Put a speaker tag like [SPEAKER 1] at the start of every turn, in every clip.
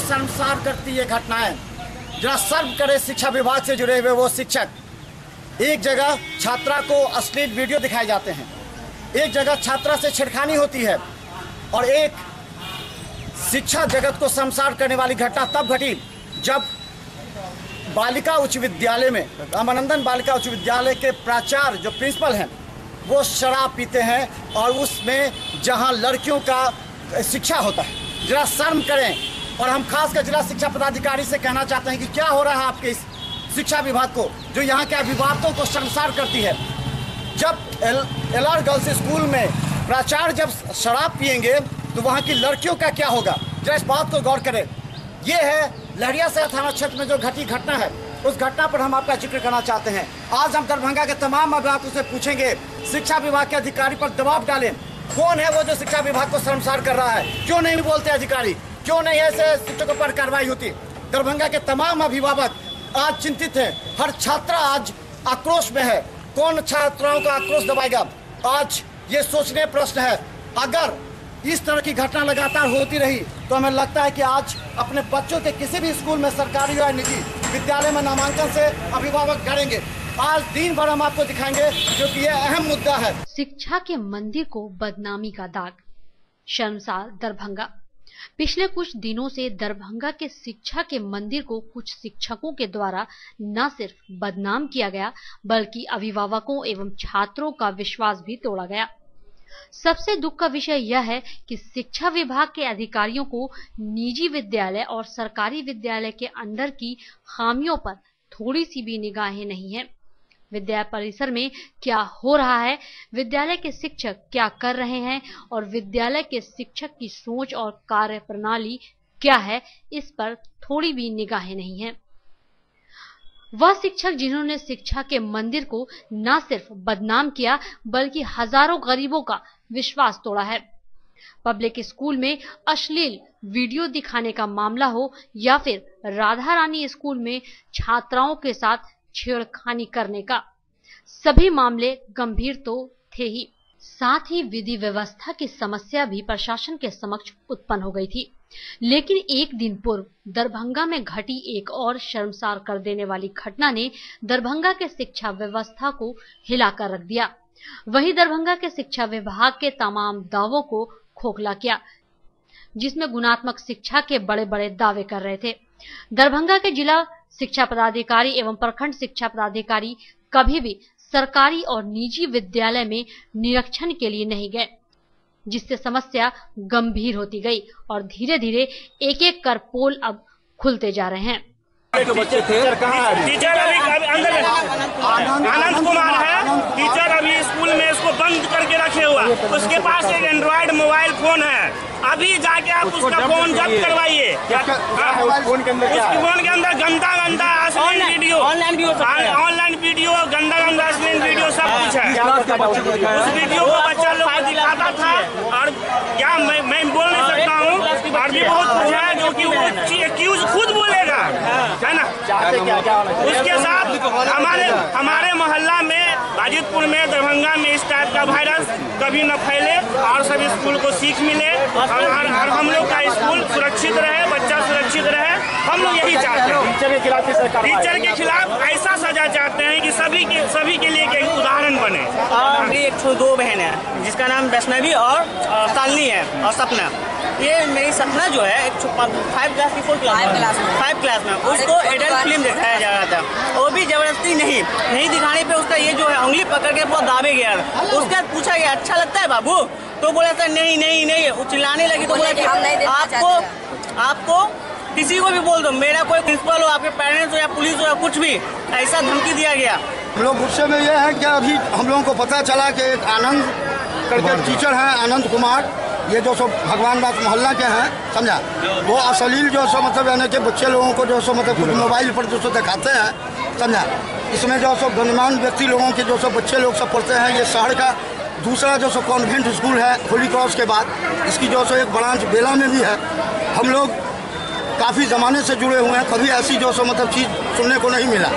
[SPEAKER 1] शर्मसार करती ये घटनाएं। जरा सर्व करे शिक्षा विभाग से जुड़े हुए वो शिक्षक। एक जगह छात्रा को अश्लील वीडियो दिखाए जाते हैं, एक जगह छात्रा से छेड़खानी होती है, और एक शिक्षा जगत को शर्मसार करने वाली घटना तब घटी जब बालिका उच्च विद्यालय में, रामानंदन बालिका उच्च विद्यालय के प्राचार्य जो प्रिंसिपल हैं वो शराब पीते हैं, और उसमें जहां लड़कियों का शिक्षा होता है। जरा शर्म करें। और हम खासकर जिला शिक्षा पदाधिकारी से कहना चाहते हैं कि क्या हो रहा है आपके इस शिक्षा विभाग को, जो यहाँ के अभिभावकों को शर्मसार करती है। जब LR गर्ल्स स्कूल में प्राचार्य जब शराब पिएंगे तो वहाँ की लड़कियों का क्या होगा, जरा इस बात को गौर करें। ये है लहरियासराय थाना क्षेत्र में जो घटी घटना है, उस घटना पर हम आपका जिक्र करना चाहते हैं। आज हम दरभंगा के तमाम अभिभावकों से पूछेंगे, शिक्षा विभाग के अधिकारी पर दबाव डालें। कौन है वो जो शिक्षा विभाग को शर्मसार कर रहा है? क्यों नहीं बोलते अधिकारी? क्यों नहीं ऐसे शिक्षकों पर कार्रवाई होती? दरभंगा के तमाम अभिभावक आज चिंतित हैं। हर छात्रा आज आक्रोश में है। कौन छात्राओं का आक्रोश दबाएगा? आज ये सोचने प्रश्न है। अगर इस तरह की घटना लगातार होती रही तो हमें लगता है कि आज अपने बच्चों के किसी भी स्कूल में, सरकारी या निजी विद्यालय में नामांकन से अभिभावक डरेंगे। आज दिन भर हम आपको दिखाएंगे क्योंकि ये अहम मुद्दा है।
[SPEAKER 2] शिक्षा के मंदिर को बदनामी का दाग, शर्मसार दरभंगा। पिछले कुछ दिनों से दरभंगा के शिक्षा के मंदिर को कुछ शिक्षकों के द्वारा न सिर्फ बदनाम किया गया बल्कि अभिभावकों एवं छात्रों का विश्वास भी तोड़ा गया। सबसे दुख का विषय यह है कि शिक्षा विभाग के अधिकारियों को निजी विद्यालय और सरकारी विद्यालय के अंदर की खामियों पर थोड़ी सी भी निगाहें नहीं है। विद्यालय परिसर में क्या हो रहा है, विद्यालय के शिक्षक क्या कर रहे हैं और विद्यालय के शिक्षक की सोच और कार्य प्रणाली क्या है, इस पर थोड़ी भी निगाहें नहीं है। वह शिक्षक जिन्होंने शिक्षा के मंदिर को न सिर्फ बदनाम किया बल्कि हजारों गरीबों का विश्वास तोड़ा है। पब्लिक स्कूल में अश्लील वीडियो दिखाने का मामला हो या फिर राधा रानी स्कूल में छात्राओं के साथ छेड़खानी करने का, सभी मामले गंभीर तो थे ही, साथ ही विधि व्यवस्था की समस्या भी प्रशासन के समक्ष उत्पन्न हो गई थी। लेकिन एक दिन पूर्व दरभंगा में घटी एक और शर्मसार कर देने वाली घटना ने दरभंगा के शिक्षा व्यवस्था को हिलाकर रख दिया। वहीं दरभंगा के शिक्षा विभाग के तमाम दावों को खोखला किया, जिसमें गुणात्मक शिक्षा के बड़े बड़े दावे कर रहे थे। दरभंगा के जिला शिक्षा पदाधिकारी एवं प्रखंड शिक्षा पदाधिकारी कभी भी सरकारी और निजी विद्यालय में निरीक्षण के लिए नहीं गए, जिससे समस्या गंभीर होती गई और धीरे धीरे एक एक कर पोल अब खुलते जा रहे हैं।
[SPEAKER 3] बच्चे थे, टीचर अभी अंदर आनंद कुमार है, टीचर अभी स्कूल में इसको बंद करके रखे हुआ। उसके पास एक एंड्रॉइड मोबाइल फोन है, अभी जाके आप उसका फोन जब्त करवाइए। उस फोन के अंदर गंदा गंदा अश्लील वीडियो, ऑनलाइन वीडियो, गंदा गंदा अश्लील वीडियो सब कुछ है। उस वीडियो को बच्चा लोग को दिखाता था और क्या मैं बोल नहीं सकता हूँ, और भी बहुत कुछ है जो कि वो खुद बोलेगा, है ना। उसके साथ हमारे मोहल्ला में, बाजितपुर में, दरभंगा में इस टाइप का वायरस कभी न फैले और सभी स्कूल को सीख मिले और हम लोग का स्कूल सुरक्षित रहे, बच्चा सुरक्षित रहे। हम लोग यही चाहते हैं। टीचर के खिलाफ ऐसा सजा चाहते हैं कि सभी के लिए एक उदाहरण बने।
[SPEAKER 4] मेरी एक दो बहन है जिसका नाम वैष्णवी और शालिनी है और सपना। ये मेरी सपना जो है 5 क्लास की 4 क्लास में उसको एडल्ट फिल्म दिखाया जा रहा था, वो भी जबरदस्ती नहीं दिखाने पे उसका ये जो है उंगली पकड़ के बहुत दाबे गया। उसके बाद पूछा गया अच्छा लगता है बाबू, तो बोला था नहीं। वो चिल्लाने लगी तो बोला कि आपको किसी को भी बोल दो, मेरा कोई प्रिंसिपल हो, आपके पेरेंट्स हो या पुलिस हो या कुछ भी, ऐसा धमकी दिया गया।
[SPEAKER 5] हम लोग गुस्से में ये है कि अभी हम लोगों को पता चला कि एक आनंद करके टीचर हैं, आनंद कुमार, ये जो सो भगवान बात मोहल्ला के हैं, समझा, वो अश्लील जो सो मतलब यानी कि बच्चे लोगों को जो सो मतलब कुछ मोबाइल पर जो सो दिखाते हैं, समझा। इसमें जो सो गणमान्य व्यक्ति लोगों के जो सो बच्चे लोग सब पढ़ते हैं। ये शहर का दूसरा जो सो कॉन्वेंट स्कूल है होली क्रॉस के बाद, इसकी जो सो एक ब्रांच बेला में भी है। हम लोग काफ़ी ज़माने से जुड़े हुए हैं, कभी ऐसी जो सो मतलब चीज़ सुनने को नहीं मिला।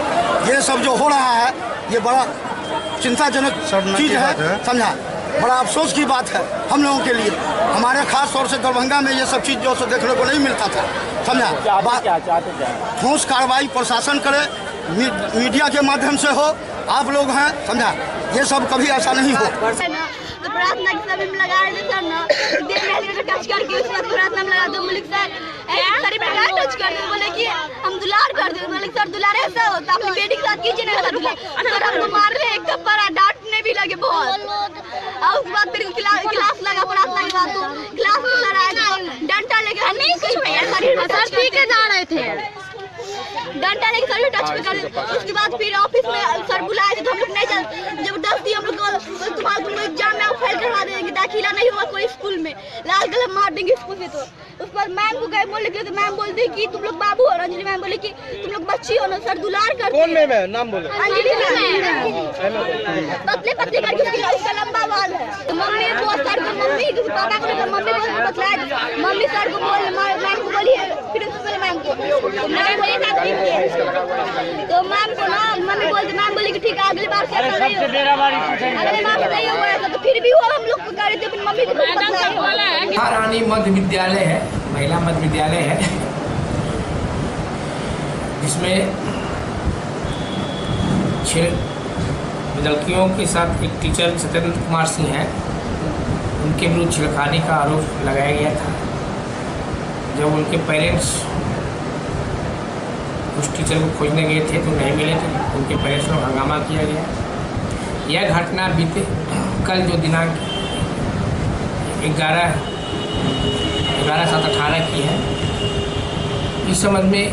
[SPEAKER 5] ये सब जो हो रहा है ये बड़ा चिंताजनक चीज़ है, समझा। बड़ा अफसोस की बात है हम लोगों के लिए। हमारे खास तौर से दरभंगा में ये सब चीज़ जो है देखने को नहीं मिलता था, समझा। ठोस कार्रवाई प्रशासन करे, मीडिया के माध्यम से हो, आप लोग हैं, समझा। ये सब कभी ऐसा नहीं हो।
[SPEAKER 6] तो प्रार्थना के समय में लगा रहे थे सर ना, देख रहे थे टच करके उसके बाद प्रार्थना में लगा दो, बोले सर सर बेटा टच कर दो, बोले कि हम दुलार कर दो, बोले सर दुलार ऐसा होता अपनी बेटी के साथ कीजिए ना सर दुलार। सर हमको मार रहे एक थप्पड़, डांटने भी लगे बहुत। और उसके बाद फिर क्लास लगा प्रार्थना के बाद, तो क्लास में सर आए डंडा लेके नहीं कुछ भैया सर पी के जा रहे थे, डंडा लेके सर टच पे कर। उसके बाद फिर ऑफिस में सर बुलाए थे तो हम लोग नहीं चल, जबरदस्ती हम लोग को तुम्हारा एग्जाम में फेल करवा देंगे, दाखिला नहीं होगा कोई स्कूल में, लाल कलम मार देंगे स्कूल में। तो उस पर मैम को गए बोलने के लिए, तो मैम बोलते कि तुम लोग बाबू हो, अंजलि मैम बोले कि तुम लोग बच्ची हो ना, सर दुलार करते।
[SPEAKER 7] कौन मैम है, नाम बोलो।
[SPEAKER 6] अंजलि मैम पतले पतले करके उसका लंबा बाल है। तो मम्मी को सर को मम्मी पापा को मम्मी को बतलाया, मम्मी सर को बोल मैम को बोली प्रिंसिपल मैम को, तो मैम को ना मम्मी बोलती, मैम बोली कि ठीक है अगली बार से अगले बार से नहीं होगा, तो फिर भी वो हम लोग कर रहे थे अपनी मम्मी को।
[SPEAKER 8] महारानी मध्य विद्यालय है, महिला मध्य विद्यालय है, जिसमें 6 लड़कियों के साथ एक टीचर सत्येंद्र कुमार सिंह है, उनके विरुद्ध छेड़खानी का आरोप लगाया गया था। जब उनके पेरेंट्स उस टीचर को खोजने गए थे तो नहीं मिले थे, उनके पेरेंट्स को हंगामा किया गया। यह घटना बीते कल जो दिनांक 11/7/18 की है। इस संबंध में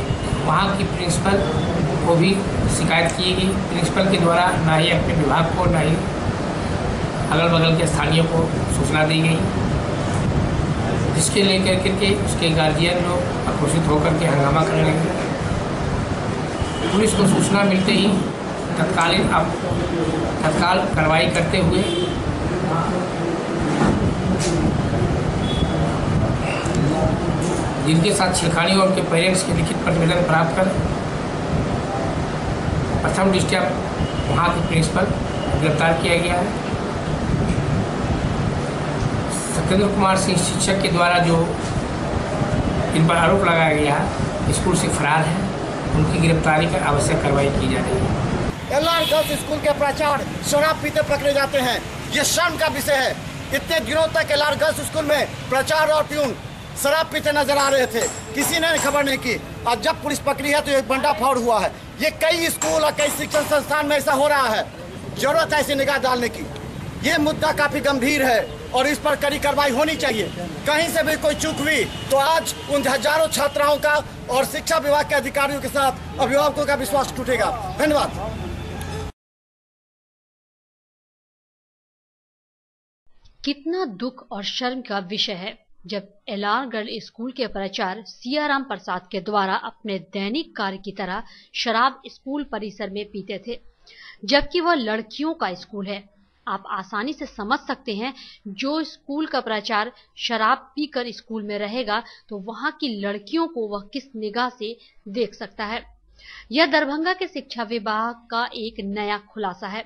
[SPEAKER 8] वहाँ की प्रिंसिपल को भी शिकायत की गई। प्रिंसिपल के द्वारा ना ही अपने विभाग को, ना ही अगल बगल के स्थानीय को सूचना दी गई, जिसके लेकर के उसके गार्जियन लोग आक्रोशित होकर के हंगामा करने लगे। पुलिस को सूचना मिलते ही तत्काल कार्रवाई करते हुए जिनके साथ छेड़खानी और उनके पेरेंट्स के लिखित प्रतिवेदन प्राप्त कर प्रथम दृष्टया वहाँ के प्रिंसिपल गिरफ्तार किया गया है। सत्येंद्र कुमार सिंह शिक्षक के द्वारा जो इन पर आरोप लगाया गया है, स्कूल से फरार है, उनकी गिरफ्तारी कर आवश्यक कार्रवाई की जा रही है।
[SPEAKER 1] एलआर गर्ल्स स्कूल के प्राचार्य शराब पीते पकड़े जाते हैं, ये शर्म का विषय है। इतने दिनों तक एलआर गर्ल्स स्कूल में प्राचार्य और प्यून शराब पीते नजर आ रहे थे, किसी ने खबर नहीं की, और जब पुलिस पकड़ी है तो एक भंडाफोड़ हुआ है। ये कई स्कूल और कई शिक्षण संस्थान में ऐसा हो रहा है, जरूरत है इसे निगाह डालने की। ये मुद्दा काफी गंभीर है और इस पर कड़ी कार्रवाई होनी चाहिए। कहीं से भी कोई चूक हुई तो आज उन हजारों छात्राओं का और शिक्षा विभाग के अधिकारियों के साथ अभिभावकों का विश्वास टूटेगा। धन्यवाद।
[SPEAKER 2] कितना दुख और शर्म का विषय है जब एलआर गर्ल स्कूल के प्राचार्य सियाराम प्रसाद के द्वारा अपने दैनिक कार्य की तरह शराब स्कूल परिसर में पीते थे, जबकि वह लड़कियों का स्कूल है। आप आसानी से समझ सकते हैं, जो स्कूल का प्राचार्य शराब पीकर स्कूल में रहेगा तो वहां की लड़कियों को वह किस निगाह से देख सकता है। यह दरभंगा के शिक्षा विभाग का एक नया खुलासा है।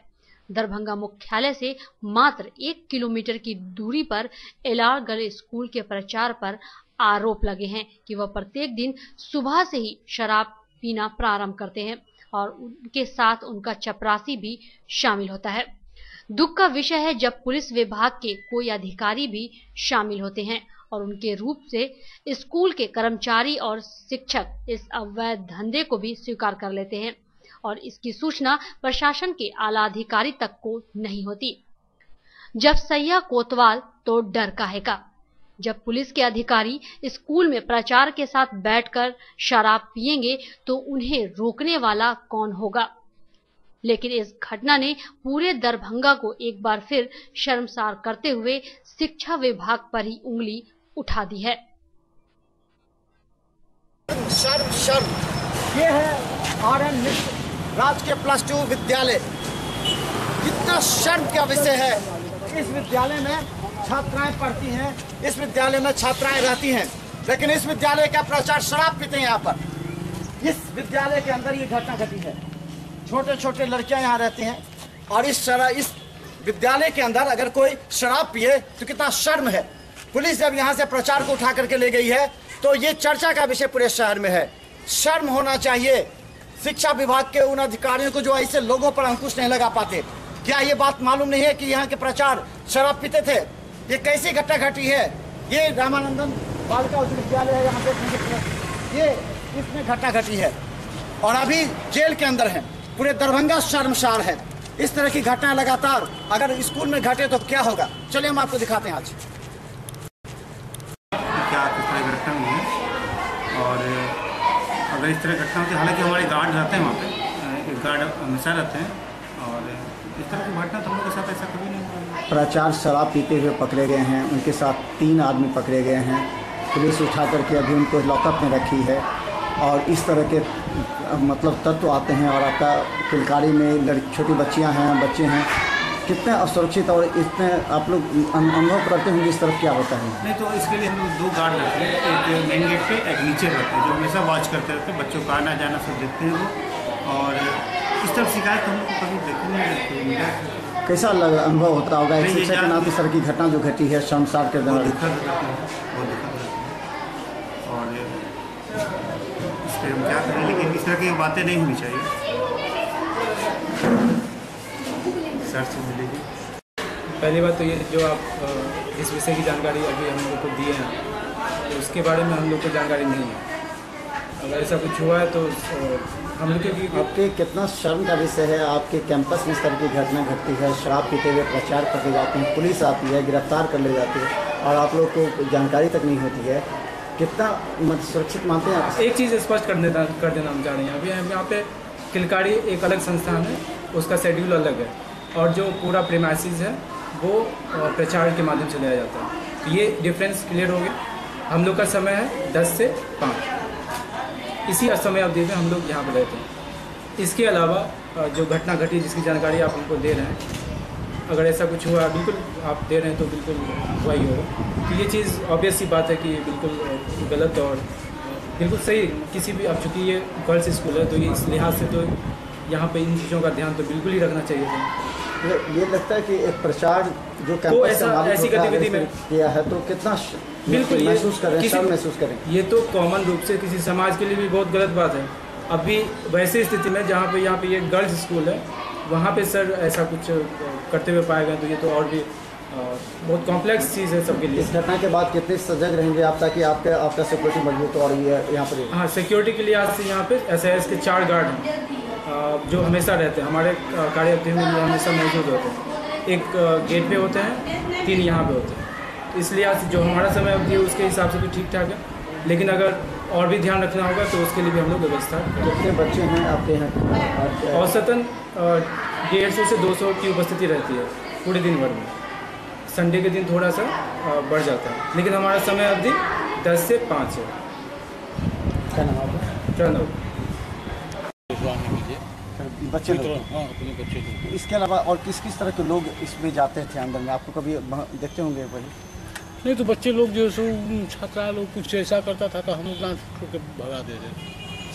[SPEAKER 2] दरभंगा मुख्यालय से मात्र 1 किलोमीटर की दूरी पर एलआर गर्ल स्कूल के प्राचार्य पर आरोप लगे हैं कि वह प्रत्येक दिन सुबह से ही शराब पीना प्रारंभ करते हैं और उनके साथ उनका चपरासी भी शामिल होता है। दुख का विषय है जब पुलिस विभाग के कोई अधिकारी भी शामिल होते हैं और उनके रूप से स्कूल के कर्मचारी और शिक्षक इस अवैध धंधे को भी स्वीकार कर लेते हैं और इसकी सूचना प्रशासन के आला अधिकारी तक को नहीं होती। जब सैया कोतवाल तो डर काहेगा। जब पुलिस के अधिकारी स्कूल में प्राचार्य के साथ बैठकर शराब पिएंगे तो उन्हें रोकने वाला कौन होगा। लेकिन इस घटना ने पूरे दरभंगा को एक बार फिर शर्मसार करते हुए शिक्षा विभाग पर ही उंगली उठा दी है।
[SPEAKER 1] शर्म शर्म। ये है आरएन मिश्र राजकीय +2 विद्यालय। कितना शर्म का विषय है। इस विद्यालय में छात्राएं पढ़ती हैं, इस विद्यालय में छात्राएं रहती हैं, लेकिन इस विद्यालय का प्राचार्य शराब पीते हैं। यहाँ पर इस विद्यालय के अंदर ये घटना घटी है। छोटे छोटे लड़कियां यहाँ रहती हैं और इस विद्यालय के अंदर अगर कोई शराब पिए तो कितना शर्म है। पुलिस जब यहाँ से प्रचार को उठा करके ले गई है तो ये चर्चा का विषय पूरे शहर में है। शर्म होना चाहिए शिक्षा विभाग के उन अधिकारियों को जो ऐसे लोगों पर अंकुश नहीं लगा पाते। क्या ये बात मालूम नहीं है कि यहाँ के प्रचार शराब पीते थे? ये कैसी घटना घटी है? ये रामानंदन बालिका उच्च विद्यालय है, यहाँ पे ये इसमें घटना घटी है और अभी जेल के अंदर है। पूरे दरभंगा शर्मसार है। इस तरह की घटना लगातार अगर स्कूल में घटे तो क्या होगा? चलिए हम आपको दिखाते हैं आज
[SPEAKER 7] क्या किस तरह घटना हुई है। और अगर इस तरह घटना होती है, हालांकि हमारे गार्ड रहते हैं वहाँ पे, एक गार्ड हमेशा रहते हैं और इस तरह की घटना तो हम लोग के साथ ऐसा कभी नहीं हुआ।
[SPEAKER 1] प्राचार्य शराब पीते हुए पकड़े गए हैं, उनके साथ 3 आदमी पकड़े गए हैं। पुलिस उठा करके अभी उनको लॉकअप में रखी है और इस तरह के मतलब तत्व आते हैं और आपका किलकारी में छोटी बच्चियां हैं, बच्चे हैं, कितने असुरक्षित और इतने आप लोग अनुभव करते होंगे इस तरफ क्या होता है?
[SPEAKER 7] नहीं तो इसके लिए हम लोग 2 गार्ड रखते हैं, एक मेन गेट पे, एक नीचे रहते हैं, जो हमेशा वॉच करते रहते हैं। बच्चों का आना जाना सब देखते हैं वो। और इस तरफ शिकायत हम लोग को कभी देखने नहीं।
[SPEAKER 1] कैसा अनुभव होता होगा एक शिक्षक के नाते? सर की घटना जो घटी है शर्मसार कर देना,
[SPEAKER 7] दुखद और इस पर हम क्या करें, लेकिन इस तरह की बातें नहीं होनी चाहिए। सर से मिलेगी।
[SPEAKER 9] पहली बात तो ये जो आप इस विषय की जानकारी अभी हम लोग को दिए हैं तो उसके बारे में हम लोग को जानकारी नहीं है। अगर ऐसा कुछ हुआ है तो हम लोग के
[SPEAKER 1] आपके कितना शर्म का विषय है। आपके कैंपस में इस तरह की घटना घटती है, शराब पीते हुए प्रचार पकड़े जाते हैं, पुलिस आती है, गिरफ्तार कर ले जाती है और आप लोग को जानकारी तक नहीं होती है। कितना सुरक्षित मानते हैं आप?
[SPEAKER 9] एक चीज़ स्पष्ट कर देना हम चाह रहे हैं। अभी हम यहाँ पे किलकारी एक अलग संस्थान है, उसका शेड्यूल अलग है और जो पूरा प्रीमाइसिस है वो प्रचार के माध्यम से लिया जाता है। तो ये डिफरेंस क्लियर हो गया। हम लोग का समय है 10 से 5, इसी समय अवधि में हम लोग यहाँ पर रहते हैं। इसके अलावा जो घटना घटी जिसकी जानकारी आप हमको दे रहे हैं, अगर ऐसा कुछ हुआ बिल्कुल आप दे रहे हैं तो बिल्कुल हुआ ही होगा। तो ये चीज़ ऑब्वियस सी बात है कि बिल्कुल गलत और बिल्कुल सही किसी भी, अब चूँकि ये गर्ल्स स्कूल है तो ये इस लिहाज से तो यहाँ पे इन चीज़ों का ध्यान तो बिल्कुल ही रखना चाहिए था।
[SPEAKER 1] ये लगता है कि एक प्रचार जो कैंपस
[SPEAKER 9] ऐसी गतिविधि में
[SPEAKER 1] किया है तो कितना
[SPEAKER 9] बिल्कुल
[SPEAKER 1] महसूस करें, सब महसूस करें।
[SPEAKER 9] ये तो कॉमन रूप से किसी समाज के लिए भी बहुत गलत बात है। अभी वैसी स्थिति में जहाँ पे यहाँ पे ये गर्ल्स स्कूल है वहाँ पे सर ऐसा कुछ करते हुए पाए गए तो ये तो और भी बहुत कॉम्प्लेक्स चीज़ है सबके लिए।
[SPEAKER 1] इस घटना के बाद कितने सजग रहेंगे आप ताकि आपका सिक्योरिटी मजबूत हो? और ये यहाँ पर
[SPEAKER 9] हाँ, सिक्योरिटी के लिहाज से यहाँ पे SAS के 4 गार्ड हैं जो हमेशा रहते हैं, हमारे कार्यक्रम में हमेशा मौजूद होते हैं। एक गेट पे होते हैं, 3 यहाँ पे होते हैं। तो इस लिहाज से जो हमारा समय अवधि है उसके हिसाब से भी ठीक ठाक है, लेकिन अगर और भी ध्यान रखना होगा तो उसके लिए भी हम लोग व्यवस्था।
[SPEAKER 1] कितने बच्चे हैं आपके यहाँ?
[SPEAKER 9] औसतन 150 से 200 की उपस्थिति रहती है पूरे दिन भर में। संडे के दिन थोड़ा सा बढ़ जाता है, लेकिन हमारा समय अवधि 10 से 5 है।
[SPEAKER 1] क्या नाम आपका?
[SPEAKER 9] प्रणव।
[SPEAKER 1] बच्चे लोग, इसके अलावा और किस किस तरह के लोग इसमें जाते थे अंदर में? आपको कभी देखते होंगे वही?
[SPEAKER 10] नहीं तो बच्चे लोग जो सो छात्रा लोग कुछ ऐसा करता था तो हम लोग डांस करके भगा देते।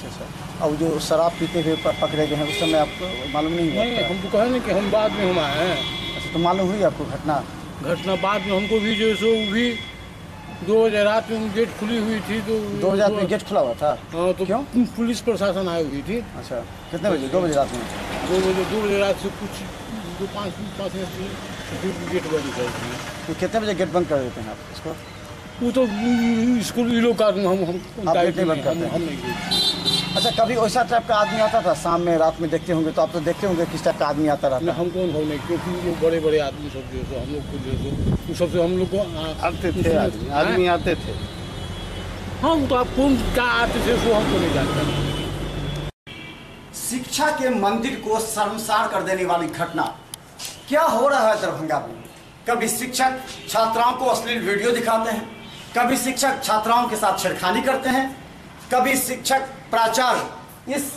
[SPEAKER 1] अच्छा। और जो शराब पीते हुए पकड़े गए हैं उस समय आपको मालूम नहीं हुआ?
[SPEAKER 10] नहीं, हमको कहा नहीं कि हम बाद में हम आए हैं।
[SPEAKER 1] अच्छा, तो मालूम हुई आपको घटना
[SPEAKER 10] बाद में हमको भी जो सो भी 2 बजे रात में गेट खुली हुई थी तो
[SPEAKER 1] 2 बजे रात में गेट खुला हुआ था?
[SPEAKER 10] हाँ, तो
[SPEAKER 1] क्यों?
[SPEAKER 10] पुलिस प्रशासन आई हुई थी।
[SPEAKER 1] अच्छा, कितने बजे? 2 बजे रात में?
[SPEAKER 10] 2 बजे रात से कुछ 5 मिनट गेट बंद कर दिए।
[SPEAKER 1] तो कितने बजे गेट बंद कर देते हैं आप इसको?
[SPEAKER 10] वो तो स्कूल लोग का हम
[SPEAKER 1] गेट नहीं बंद करते हैं। अच्छा, कभी वैसा टाइप का आदमी आता था शाम में रात में? देखते होंगे तो आप तो देखते होंगे किस टाइप का आदमी आता रहता?
[SPEAKER 10] हम कौन हो नहीं, क्योंकि वो बड़े बड़े आदमी सब जो सो हम लोग को जो सो सबसे हम लोग को
[SPEAKER 7] आते थे, आदमी आते थे।
[SPEAKER 10] हाँ, तो आप कौन क्या आते थे वो हमको नहीं जानते।
[SPEAKER 1] शिक्षा के मंदिर को शर्मसार कर देने वाली घटना क्या हो रहा है दरभंगा में? कभी शिक्षक छात्राओं को अश्लील वीडियो दिखाते हैं, कभी शिक्षक छात्राओं के साथ छेड़खानी करते हैं, कभी शिक्षक प्राचार्य इस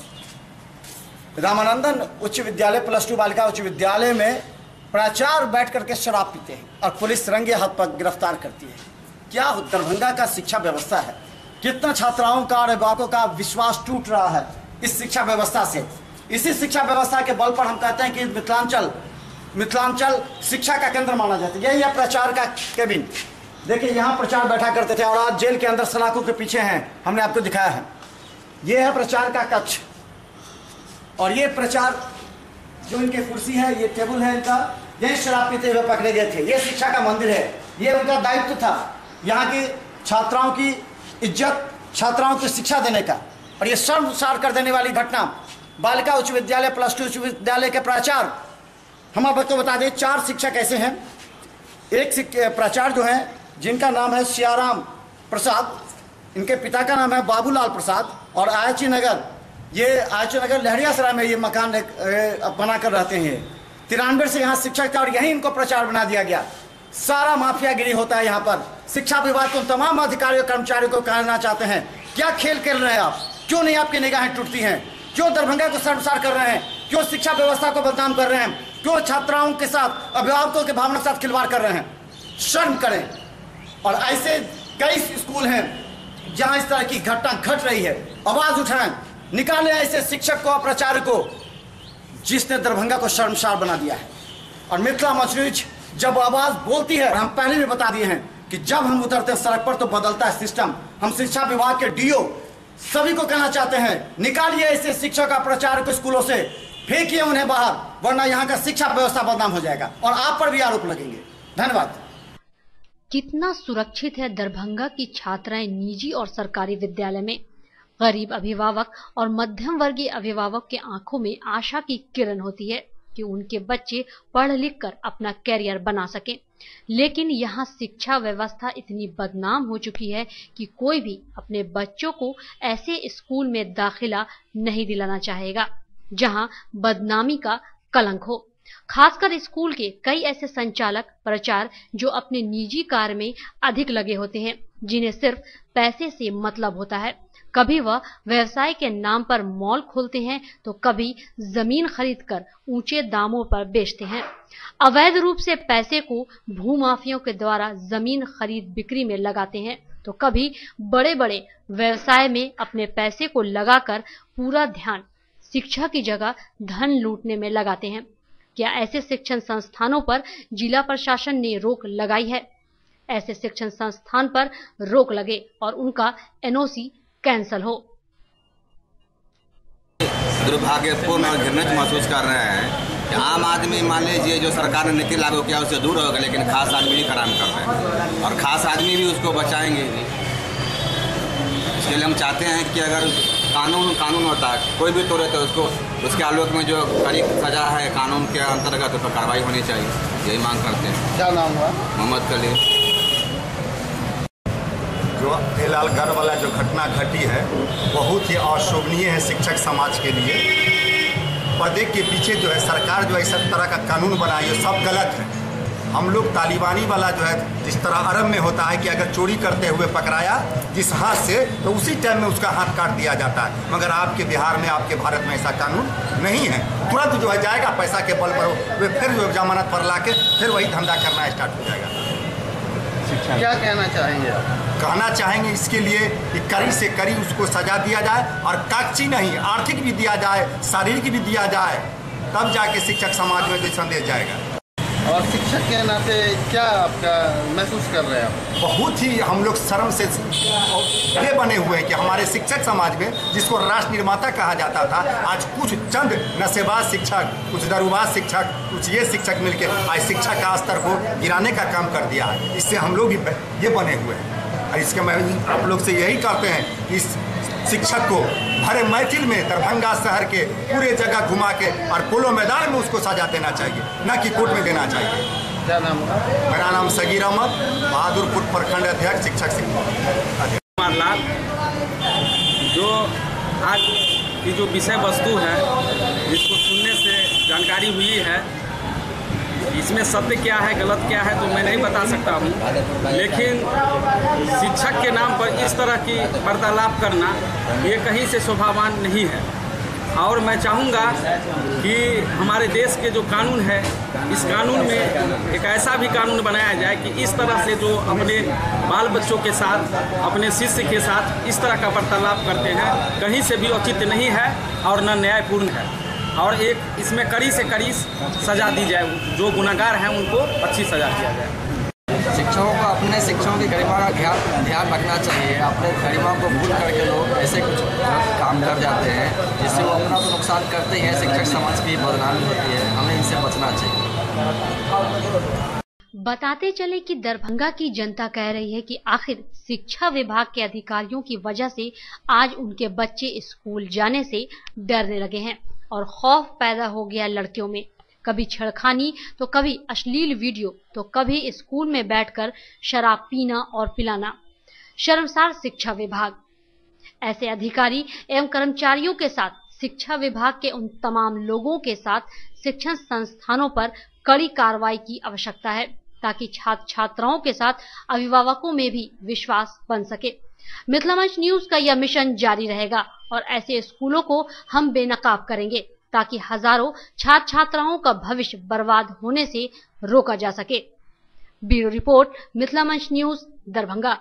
[SPEAKER 1] रामानंदन उच्च विद्यालय +2 बालिका उच्च विद्यालय में प्राचार्य बैठ करके शराब पीते हैं और पुलिस रंगे हाथ पर गिरफ्तार करती है। क्या दरभंगा का शिक्षा व्यवस्था है? कितना छात्राओं का और अभिभावकों का विश्वास टूट रहा है इस शिक्षा व्यवस्था से। इसी शिक्षा व्यवस्था के बल पर हम कहते हैं कि मिथिलांचल मिथिलांचल शिक्षा का केंद्र माना जाता है। यही है प्रचार का केबिन। देखिए यहाँ प्रचार बैठा करते थे और आज जेल के अंदर सलाखों के पीछे हैं, हमने आपको दिखाया है। ये है प्रचार का कक्ष और ये प्रचार जो इनके कुर्सी है, ये टेबल है इनका, यही शराब पीते हुए पकड़े गए थे। ये शिक्षा का मंदिर है, ये उनका दायित्व था यहाँ की छात्राओं की इज्जत, छात्राओं को शिक्षा देने का। और ये शर्मसार कर देने वाली घटना, बालिका उच्च विद्यालय +2 उच्च विद्यालय के प्राचार्य, हम आपको बता दें 4 शिक्षक ऐसे हैं। एक प्राचार्य जो हैं जिनका नाम है सियाराम प्रसाद, इनके पिता का नाम है बाबूलाल प्रसाद और आयची नगर, ये आयची नगर लहरियासराय में ये मकान बना कर रहते हैं। 93 से यहाँ शिक्षक था और यहीं इनको प्रचार बना दिया गया। सारा माफियागिरी होता है यहाँ पर। शिक्षा विभाग को तमाम अधिकारियों कर्मचारियों को कहना चाहते हैं, क्या खेल खेल रहे हैं आप? क्यों नहीं आपकी निगाहें टूटती हैं? क्यों दरभंगा को शर्मसार कर रहे हैं? क्यों शिक्षा व्यवस्था को बदनाम कर रहे हैं? क्यों छात्राओं के साथ, अभिभावकों के भावना के साथ खिलवाड़ कर रहे हैं? शर्म करें। और ऐसे कई स्कूल हैं जहां इस तरह की घटना घट रही है। आवाज उठाएं, निकालें ऐसे शिक्षक को, प्राचार्य को, जिसने दरभंगा को शर्मसार बना दिया है। और मिथिला मंच न्यूज जब आवाज बोलती है, हम पहले भी बता दिए हैं कि जब हम उतरते हैं सड़क पर तो बदलता है सिस्टम। हम शिक्षा विभाग के डीओ सभी को कहना चाहते हैं, निकालिए ऐसे शिक्षक का प्राचार्य को स्कूलों से, फेंकिए उन्हें बाहर, वरना यहाँ का शिक्षा व्यवस्था बदनाम हो जाएगा और आप पर भी आरोप लगेंगे। धन्यवाद।
[SPEAKER 2] कितना सुरक्षित है दरभंगा की छात्राएं निजी और सरकारी विद्यालय में? गरीब अभिभावक और मध्यम वर्गीय अभिभावक के आंखों में आशा की किरण होती है कि उनके बच्चे पढ़ लिख कर अपना कैरियर बना सकें। लेकिन यहाँ शिक्षा व्यवस्था इतनी बदनाम हो चुकी है कि कोई भी अपने बच्चों को ऐसे स्कूल में दाखिला नहीं दिलाना चाहेगा जहाँ बदनामी का कलंक हो। खासकर स्कूल के कई ऐसे संचालक, प्राचार्य जो अपने निजी कार्य में अधिक लगे होते हैं, जिन्हें सिर्फ पैसे से मतलब होता है। कभी वह व्यवसाय के नाम पर मॉल खोलते हैं तो कभी जमीन खरीदकर ऊंचे दामों पर बेचते हैं। अवैध रूप से पैसे को भूमाफियों के द्वारा जमीन खरीद बिक्री में लगाते हैं तो कभी बड़े बड़े व्यवसाय में अपने पैसे को लगाकर पूरा ध्यान शिक्षा की जगह धन लूटने में लगाते हैं। क्या ऐसे शिक्षण संस्थानों पर जिला प्रशासन ने रोक लगाई है? ऐसे शिक्षण संस्थान पर रोक लगे और उनका एनओसी कैंसल हो।
[SPEAKER 11] दुर्भाग्यपूर्ण और घृणित महसूस कर रहे हैं कि आम आदमी, मान लीजिए जो सरकार ने नीति लागू किया उससे दूर होगा, लेकिन खास आदमी भी कराम कर रहे हैं और खास आदमी भी उसको बचाएंगे। इसके लिए हम चाहते हैं कि अगर कानून होता है, कोई भी तोड़े तो उसको उसके आलोक में जो कड़ी सजा है कानून के अंतर्गत उस पर कार्रवाई होनी चाहिए, यही मांग करते हैं।
[SPEAKER 5] क्या नाम हुआ?
[SPEAKER 11] मोहम्मद कलीम।
[SPEAKER 12] जो फिलहाल घर वाला जो घटना घटी है बहुत ही अशोभनीय है शिक्षक समाज के लिए। पर्दे के पीछे जो है सरकार जो है इस तरह का कानून बनाई है, सब गलत है। हम लोग तालिबानी वाला जो है जिस तरह अरब में होता है कि अगर चोरी करते हुए पकड़ाया जिस हाथ से तो उसी टाइम में उसका हाथ काट दिया जाता है, मगर आपके बिहार में, आपके भारत में ऐसा कानून नहीं है। तुरंत जो है जाएगा पैसा के बल पर, वे फिर जो जमानत पर ला के फिर वही धंधा करना स्टार्ट हो जाएगा।
[SPEAKER 5] क्या कहना चाहेंगे आप?
[SPEAKER 12] कहना चाहेंगे इसके लिए कि कड़ी से कड़ी उसको सजा दिया जाए और कागजी नहीं, आर्थिक भी दिया जाए, शारीरिक भी दिया जाए, तब जाके शिक्षक समाज में जो संदेश जाएगा।
[SPEAKER 5] और शिक्षक के नाते क्या आपका महसूस कर रहे हैं आप?
[SPEAKER 12] बहुत ही हम लोग शर्म से ये बने हुए हैं कि हमारे शिक्षक समाज में, जिसको राष्ट्र निर्माता कहा जाता था, आज कुछ चंद नशेबाज शिक्षक, कुछ दारूबाज शिक्षक, कुछ ये शिक्षक मिलकर आज शिक्षा का स्तर को गिराने का काम कर दिया है। इससे हम लोग भी ये बने हुए हैं और इसके मैं आप लोग से यही कहते हैं कि इस शिक्षक को भरे महफिल में दरभंगा शहर के पूरे जगह घुमा के और पोलो मैदान में उसको सजा देना चाहिए, न कि कोर्ट में देना चाहिए।
[SPEAKER 5] क्या नाम है?
[SPEAKER 12] मेरा नाम सगीर अहमद, बहादुरपुर प्रखंड अध्यक्ष, शिक्षक
[SPEAKER 13] कुमार लाल। जो आज की जो विषय वस्तु है जिसको सुनने से जानकारी हुई है, इसमें सत्य क्या है गलत क्या है तो मैं नहीं बता सकता हूँ, लेकिन शिक्षक के नाम पर इस तरह की वार्तालाप करना ये कहीं से शोभावान नहीं है। और मैं चाहूँगा कि हमारे देश के जो कानून है, इस कानून में एक ऐसा भी कानून बनाया जाए कि इस तरह से जो अपने बाल बच्चों के साथ, अपने शिष्य के साथ इस तरह का वार्तालाप करते हैं, कहीं से भी औचित्य नहीं है और न न्यायपूर्ण है। और एक इसमें कड़ी से कड़ी सजा दी जाए, जो गुनहगार हैं उनको अच्छी सजा दिया जाए।
[SPEAKER 14] शिक्षकों को अपने शिक्षकों की गरिमा का ध्यान रखना चाहिए। अपने गरिमा को भूल करके लोग ऐसे कुछ काम कर जाते हैं जिससे वो अपना तो नुकसान करते ही हैं, शिक्षक समाज की बदनामी होती है। हमें इनसे बचना चाहिए।
[SPEAKER 2] बताते चले कि दरभंगा की जनता कह रही है कि आखिर शिक्षा विभाग के अधिकारियों की वजह से आज उनके बच्चे स्कूल जाने से डरने लगे हैं और खौफ पैदा हो गया लड़कियों में। कभी छेड़खानी तो कभी अश्लील वीडियो तो कभी स्कूल में बैठकर शराब पीना और पिलाना। शर्मसार शिक्षा विभाग। ऐसे अधिकारी एवं कर्मचारियों के साथ शिक्षा विभाग के उन तमाम लोगों के साथ शिक्षण संस्थानों पर कड़ी कार्रवाई की आवश्यकता है ताकि छात्र छात्राओं के साथ अभिभावकों में भी विश्वास बन सके। मिथिला मंच न्यूज का यह मिशन जारी रहेगा और ऐसे स्कूलों को हम बेनकाब करेंगे ताकि हजारों छात्र छात्राओं का भविष्य बर्बाद होने से रोका जा सके। ब्यूरो रिपोर्ट, मिथिला मंच न्यूज, दरभंगा।